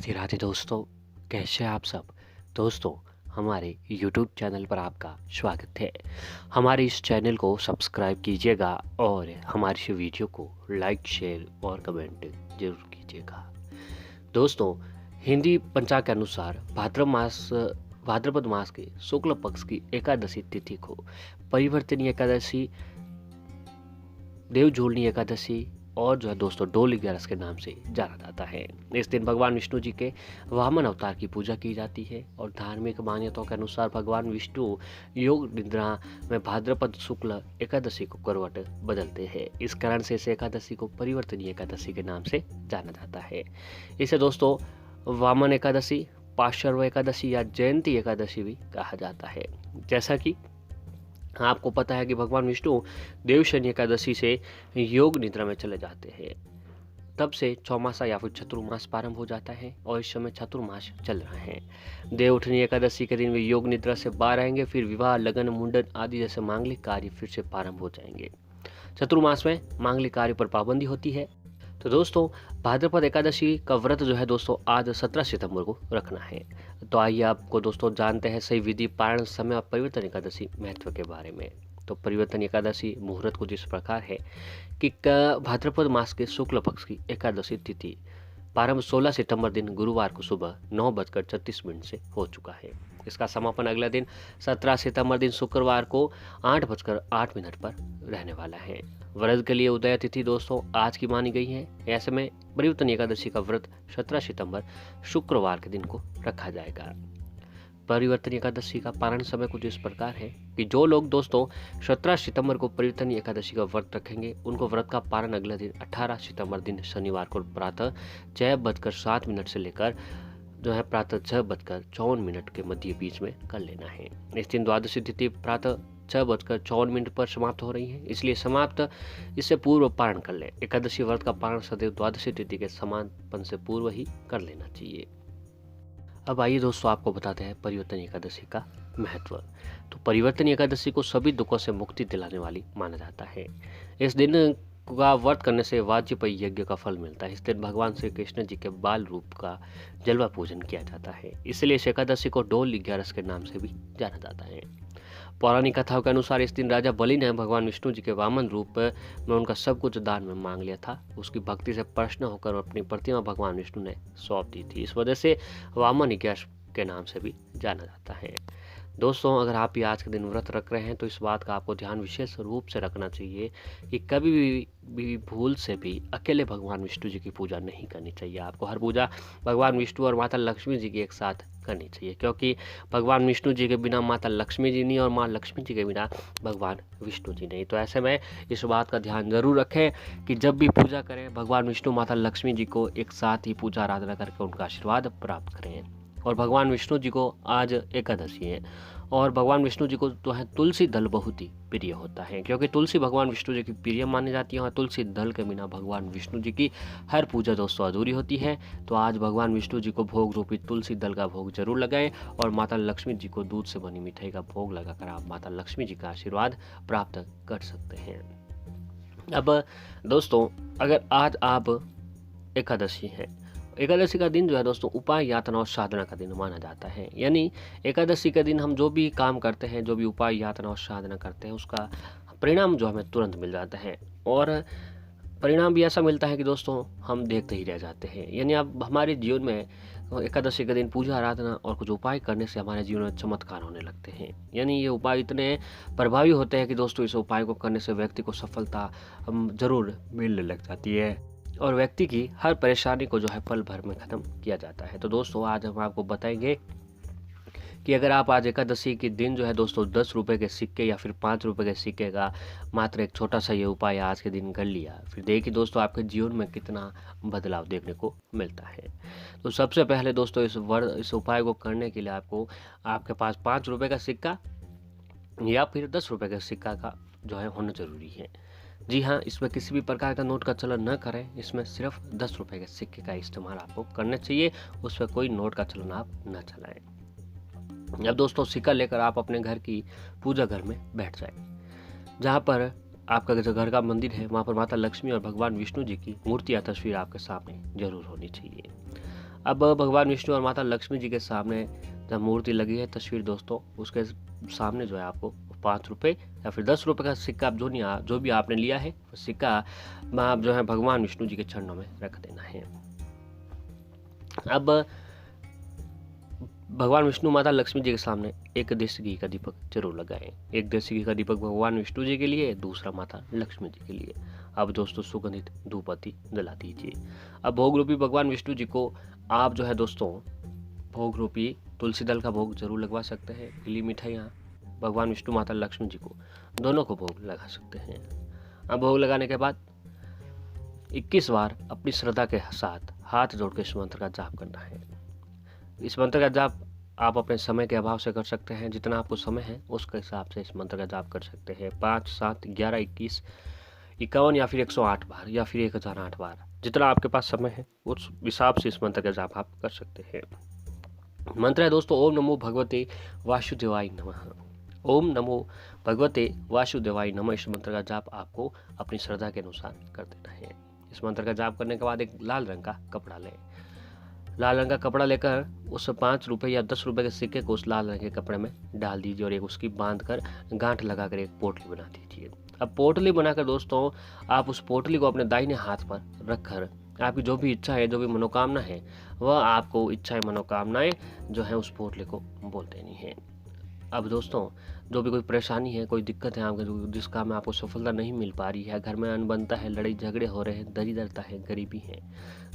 राधे राधे दोस्तों, कैसे हैं आप सब। दोस्तों, हमारे YouTube चैनल पर आपका स्वागत है। हमारे इस चैनल को सब्सक्राइब कीजिएगा और हमारी इस वीडियो को लाइक शेयर और कमेंट जरूर कीजिएगा। दोस्तों, हिंदी पंचांग के अनुसार भाद्रपद मास के शुक्ल पक्ष की एकादशी तिथि को परिवर्तनीय एकादशी, देवजोलनी एकादशी और जो है दोस्तों डोली ग्यारस के नाम से जाना जाता है। इस दिन भगवान विष्णु जी के वामन अवतार की पूजा की जाती है और धार्मिक मान्यताओं के अनुसार भगवान विष्णु योग निद्रा में भाद्रपद शुक्ल एकादशी को करवट बदलते हैं। इस कारण से इस एकादशी को परिवर्तनीय एकादशी के नाम से जाना जाता है। इसे दोस्तों वामन एकादशी, पार्श्व एकादशी या जयंती एकादशी भी कहा जाता है। जैसा कि आपको पता है कि भगवान विष्णु देवशयनी एकादशी से योग निद्रा में चले जाते हैं, तब से चौमासा या फिर चतुर्मास प्रारंभ हो जाता है और इस समय चतुर्मास चल रहा है। देवउठनी एकादशी के दिन वे योग निद्रा से बाहर आएंगे, फिर विवाह, लगन, मुंडन आदि जैसे मांगलिक कार्य फिर से प्रारंभ हो जाएंगे। चतुर्मास में मांगलिक कार्य पर पाबंदी होती है। तो दोस्तों, भाद्रपद एकादशी का व्रत जो है दोस्तों आज 17 सितंबर को रखना है। तो आइए आपको दोस्तों जानते हैं सही विधि, पारण समय और परिवर्तन एकादशी महत्व के बारे में। तो परिवर्तन एकादशी मुहूर्त कुछ इस प्रकार है कि भाद्रपद मास के शुक्ल पक्ष की एकादशी तिथि प्रारंभ 16 सितंबर दिन गुरुवार को सुबह 9:36 से हो चुका है। इसका समापन अगला दिन 17 सितंबर दिन शुक्रवार को 8:08 पर रहने वाला है। व्रत के लिए उदय तिथि दोस्तों आज की मानी गई है। ऐसे में परिवर्तन एकादशी का व्रत 17 सितंबर शुक्रवार के दिन को रखा जाएगा। परिवर्तन एकादशी का पारण समय कुछ इस प्रकार है कि जो लोग दोस्तों 17 सितंबर को परिवर्तन एकादशी का व्रत रखेंगे उनको व्रत का पारण अगले दिन 18 सितंबर दिन शनिवार को प्रातः 6:07 से लेकर जो है प्रातः 6:54 के मध्य बीच में कर लेना है। इस दिन द्वादशी तिथि प्रातः 6:54 पर समाप्त हो रही है, इसलिए समाप्त इससे पूर्व पारण कर लें। एकादशी व्रत का पारण सदैव द्वादशी तिथि के समापन से पूर्व ही कर लेना चाहिए। अब आइए दोस्तों आपको बताते हैं परिवर्तन एकादशी का महत्व। तो परिवर्तन एकादशी को सभी दुखों से मुक्ति दिलाने वाली माना जाता है। इस दिन का व्रत करने से वाजपेयी यज्ञ का फल मिलता है। इस दिन भगवान श्री कृष्ण जी के बाल रूप का जलवा पूजन किया जाता है, इसलिए इस एकादशी को डोल ग्यारस के नाम से भी जाना जाता है। पौराणिक कथाओं के अनुसार इस दिन राजा बलि ने भगवान विष्णु जी के वामन रूप में उनका सब कुछ दान में मांग लिया था। उसकी भक्ति से प्रसन्न होकर अपनी प्रतिमा भगवान विष्णु ने सौंप दी थी। इस वजह से वामन ग्यारस के नाम से भी जाना जाता है। दोस्तों, अगर आप भी आज के दिन व्रत रख रहे हैं तो इस बात का आपको ध्यान विशेष रूप से रखना चाहिए कि कभी भी भूल से भी अकेले भगवान विष्णु जी की पूजा नहीं करनी चाहिए। आपको हर पूजा भगवान विष्णु और माता लक्ष्मी जी की एक साथ करनी चाहिए, क्योंकि भगवान विष्णु जी के बिना माता लक्ष्मी जी नहीं और माँ लक्ष्मी जी के बिना भगवान विष्णु जी नहीं। तो ऐसे में इस बात का ध्यान जरूर रखें कि जब भी पूजा करें भगवान विष्णु माता लक्ष्मी जी को एक साथ ही पूजा आराधना करके उनका आशीर्वाद प्राप्त करें। और भगवान विष्णु जी को आज एकादशी है और भगवान विष्णु जी को जो है तुलसी दल बहुत ही प्रिय होता है, क्योंकि तुलसी भगवान विष्णु जी की प्रिय मानी जाती है और तुलसी दल के बिना भगवान विष्णु जी की हर पूजा दोस्तों अधूरी होती है। तो आज भगवान विष्णु जी को भोग रूपी तुलसी दल का भोग जरूर लगाएं और माता लक्ष्मी जी को दूध से बनी मिठाई का भोग लगाकर आप माता लक्ष्मी जी का आशीर्वाद प्राप्त कर सकते हैं। अब दोस्तों, अगर आज आप एकादशी है, एकादशी का दिन जो है दोस्तों उपाय, यातना और साधना का दिन माना जाता है। यानी एकादशी के दिन हम जो भी काम करते हैं, जो भी उपाय, यातना और साधना करते हैं, उसका परिणाम जो हमें तुरंत मिल जाता है और परिणाम भी ऐसा मिलता है कि दोस्तों हम देखते ही रह जाते हैं। यानी अब हमारे जीवन में एकादशी के दिन पूजा आराधना और कुछ उपाय करने से हमारे जीवन में चमत्कार होने लगते हैं। यानी ये उपाय इतने प्रभावी होते हैं कि दोस्तों इस उपाय को करने से व्यक्ति को सफलता जरूर मिलने लग जाती है और व्यक्ति की हर परेशानी को जो है पल भर में ख़त्म किया जाता है। तो दोस्तों, आज हम आपको बताएंगे कि अगर आप आज एकादशी के दिन जो है दोस्तों 10 रुपये के सिक्के या फिर 5 रुपये के सिक्के का मात्र एक छोटा सा ये उपाय आज के दिन कर लिया, फिर देखिए दोस्तों आपके जीवन में कितना बदलाव देखने को मिलता है। तो सबसे पहले दोस्तों इस उपाय को करने के लिए आपके पास 5 रुपये का सिक्का या फिर 10 रुपये के सिक्का का जो है होना ज़रूरी है। जी हाँ, इसमें किसी भी प्रकार का नोट का चलन न करें, इसमें सिर्फ 10 रुपये के सिक्के का इस्तेमाल आपको करना चाहिए, उस पर कोई नोट का चलन आप न चलाएं। अब दोस्तों सिक्का लेकर आप अपने घर की पूजा घर में बैठ जाएं, जहाँ पर आपका जो घर का मंदिर है वहाँ पर माता लक्ष्मी और भगवान विष्णु जी की मूर्ति या तस्वीर आपके सामने जरूर होनी चाहिए। अब भगवान विष्णु और माता लक्ष्मी जी के सामने जब मूर्ति लगी है तस्वीर दोस्तों, उसके सामने जो है आपको 5 रुपये या फिर 10 रुपये का सिक्का आप जो भी आपने लिया है वो सिक्का आप जो है भगवान विष्णु जी के चरणों में रख देना है। अब भगवान विष्णु माता लक्ष्मी जी के सामने एक देसी घी का दीपक जरूर लगाएं। एक देसी घी का दीपक भगवान विष्णु जी के लिए, दूसरा माता लक्ष्मी जी के लिए। अब दोस्तों सुगंधित धूपबत्ती जला दीजिए। अब भोग रूपी भगवान विष्णु जी को आप जो है दोस्तों भोग रूपी तुलसी दल का भोग जरूर लगवा सकते हैं। गीली मिठाइयाँ भगवान विष्णु माता लक्ष्मी जी को दोनों को भोग लगा सकते हैं। अब भोग लगाने के बाद 21 बार अपनी श्रद्धा के साथ हाथ जोड़ के इस मंत्र का जाप करना है। इस मंत्र का जाप आप अपने समय के अभाव से कर सकते हैं, जितना आपको समय है उसके हिसाब से इस मंत्र का जाप कर सकते हैं। 5, 7, 11, 21, 51 या फिर 108 बार या फिर 1008 बार, जितना आपके पास समय है उस हिसाब से इस मंत्र का जाप आप कर सकते हैं। मंत्र है दोस्तों ओम नमो भगवते वासुदेवाय नमः। ओम नमो भगवते वासुदेवाय नमः। इस मंत्र का जाप आपको अपनी श्रद्धा के अनुसार कर देना है। इस मंत्र का जाप करने के बाद एक लाल रंग का कपड़ा लें। लाल रंग का कपड़ा लेकर उस 5 रुपये या 10 रुपये के सिक्के को उस लाल रंग के कपड़े में डाल दीजिए और एक उसकी बांध कर गांठ लगाकर एक पोटली बना दीजिए। अब पोटली बनाकर दोस्तों आप उस पोटली को अपने दाहिने हाथ पर रखकर आपकी जो भी इच्छा है, जो भी मनोकामना है, वह आपको इच्छाएं मनोकामनाएं जो है उस पोटली को बोल देनी है। अब दोस्तों जो भी कोई परेशानी है, कोई दिक्कत है आपके, जिस काम में आपको सफलता नहीं मिल पा रही है, घर में अनबनता है, लड़ाई झगड़े हो रहे हैं, दरिद्रता है, गरीबी है,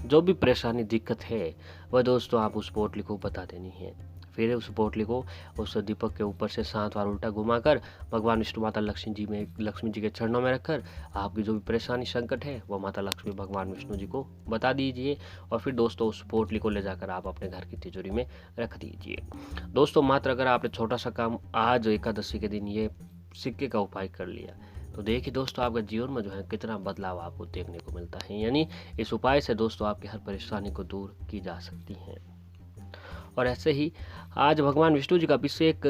जो भी परेशानी दिक्कत है वह दोस्तों आप उस पोटली को बता देनी है। फिर उस पोटली को उस दीपक के ऊपर से 7 बार उल्टा घुमाकर भगवान विष्णु माता लक्ष्मी जी के चरणों में रखकर आपकी जो भी परेशानी संकट है वो माता लक्ष्मी भगवान विष्णु जी को बता दीजिए और फिर दोस्तों उस पोटली को ले जाकर आप अपने घर की तिजोरी में रख दीजिए। दोस्तों मात्र अगर आपने छोटा सा काम आज एकादशी के दिन ये सिक्के का उपाय कर लिया तो देखिए दोस्तों आपके जीवन में जो है कितना बदलाव आपको देखने को मिलता है। यानी इस उपाय से दोस्तों आपकी हर परेशानी को दूर की जा सकती है। और ऐसे ही आज भगवान विष्णु जी का अभिषेक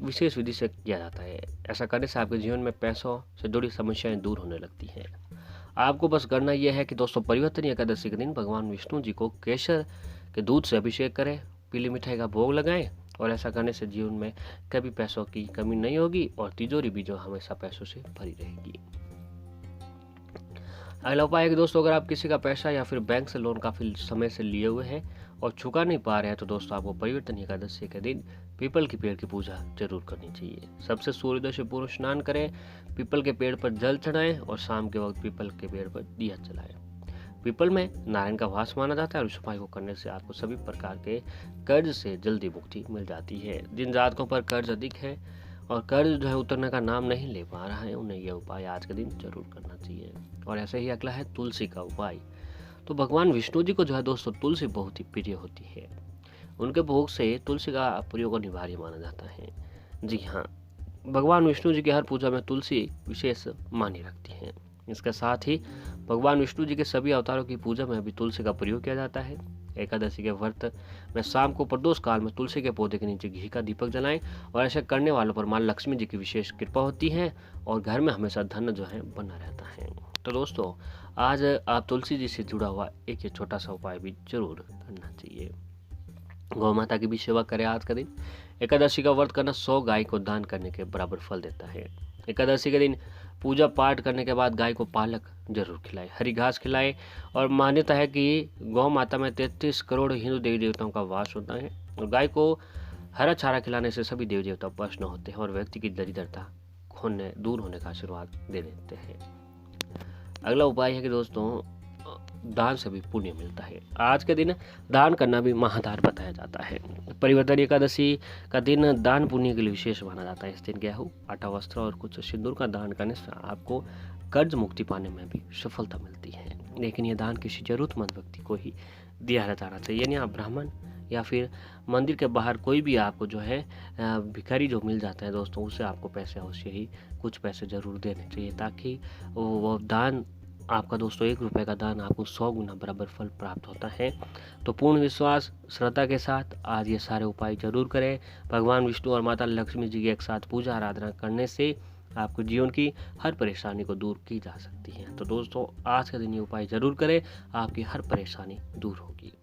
विशेष विधि से किया जाता है। ऐसा करने से आपके जीवन में पैसों से जुड़ी समस्याएं दूर होने लगती हैं। आपको बस करना यह है कि दोस्तों परिवर्तनीय एकादशी के दिन भगवान विष्णु जी को केसर के दूध से अभिषेक करें, पीली मिठाई का भोग लगाएं और ऐसा करने से जीवन में कभी पैसों की कमी नहीं होगी और तिजोरी भी जो हमेशा पैसों से भरी रहेगी। अगला उपाय है कि दोस्तों अगर आप किसी का पैसा या फिर बैंक से लोन काफ़ी समय से लिए हुए हैं और चुका नहीं पा रहे हैं तो दोस्तों आपको परिवर्तनीय एकादशी के दिन पीपल के पेड़ की पूजा जरूर करनी चाहिए। सबसे सूर्योदय से पूर्व स्नान करें, पीपल के पेड़ पर जल चढ़ाएं और शाम के वक्त पीपल के पेड़ पर दिया जलाएं। पीपल में नारायण का वास माना जाता है और इस उपाय को करने से आपको सभी प्रकार के कर्ज से जल्दी मुक्ति मिल जाती है। जिन जातकों पर कर्ज अधिक है और कर्ज जो है उतरने का नाम नहीं ले पा रहा है उन्हें यह उपाय आज के दिन जरूर करना चाहिए। और ऐसे ही अगला है तुलसी का उपाय। तो भगवान विष्णु जी को जो है दोस्तों तुलसी बहुत ही प्रिय होती है। उनके भोग से तुलसी का प्रयोग अनिवार्य माना जाता है। जी हाँ, भगवान विष्णु जी की हर पूजा में तुलसी विशेष मानी रखती है। इसके साथ ही भगवान विष्णु जी के सभी अवतारों की पूजा में भी तुलसी का प्रयोग किया जाता है। एकादशी के व्रत में शाम को प्रदोष काल में तुलसी के पौधे के नीचे घी का दीपक जलाएं और ऐसा करने वालों पर मां लक्ष्मी जी की विशेष कृपा होती है और घर में हमेशा धन जो है बना रहता है। तो दोस्तों आज आप तुलसी जी से जुड़ा हुआ एक ये छोटा सा उपाय भी जरूर करना चाहिए। गौ माता की भी सेवा करें आज का दिन। एकादशी का व्रत करना 100 गाय को दान करने के बराबर फल देता है। एकादशी के दिन पूजा पाठ करने के बाद गाय को पालक जरूर खिलाए, हरी घास खिलाए और मान्यता है कि गौ माता में 33 करोड़ हिंदू देवी देवताओं का वास होता है और गाय को हरा चारा खिलाने से सभी देवी देवता प्रसन्न होते हैं और व्यक्ति की दरिद्रता दूर होने का आशीर्वाद दे देते हैं। अगला उपाय है कि दोस्तों दान से भी पुण्य मिलता है। आज के दिन दान करना भी महादान बताया जाता है। परिवर्तन एकादशी का दिन दान पुण्य के लिए विशेष माना जाता है। इस दिन गेहूं, आटा, वस्त्र और कुछ सिंदूर का दान करने से आपको कर्ज मुक्ति पाने में भी सफलता मिलती है। लेकिन यह दान किसी जरूरतमंद व्यक्ति को ही दिया जाना चाहिए। यानी आप ब्राह्मण या फिर मंदिर के बाहर कोई भी आपको जो है भिखारी जो मिल जाता है दोस्तों, उसे आपको पैसे अवश्य ही कुछ पैसे जरूर देने चाहिए ताकि वो दान आपका दोस्तों 1 रुपये का दान आपको 100 गुना बराबर फल प्राप्त होता है। तो पूर्ण विश्वास श्रद्धा के साथ आज ये सारे उपाय जरूर करें। भगवान विष्णु और माता लक्ष्मी जी की एक साथ पूजा आराधना करने से आपको जीवन की हर परेशानी को दूर की जा सकती है। तो दोस्तों आज का दिन ये उपाय ज़रूर करें, आपकी हर परेशानी दूर होगी।